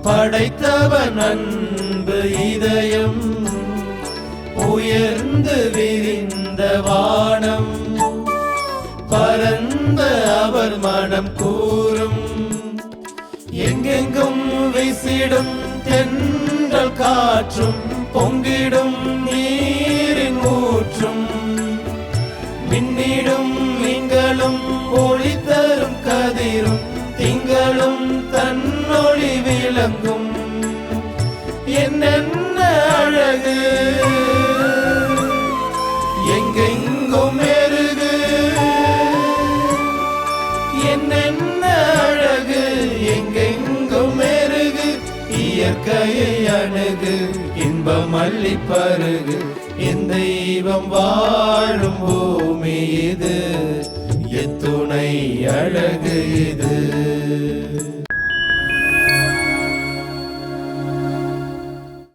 படைத்தவன் அன்பு இதயம் உயர்ந்து விரிந்த வானம் பரந்த அவர் மனம் கூறும் எங்கெங்கும் வீசிடும் தென்றல் காற்றும் பொங்கிடும் நீரின் ஊற்றும் மின்னிடும் மீன்களும் ஒளி தரும் கதிரும் திங்களும் தன்னொளி விளங்கும் என்னென்ன அழகு எங்கெங்கும் மெருகு என்னென்ன அழகு எங்கெங்கும் மெருகு இயற்கையை அணுகு இன்பம் அள்ளி பருகு என் தெய்வம் வாழும் பூமி இது எத்துணை அழகு இது.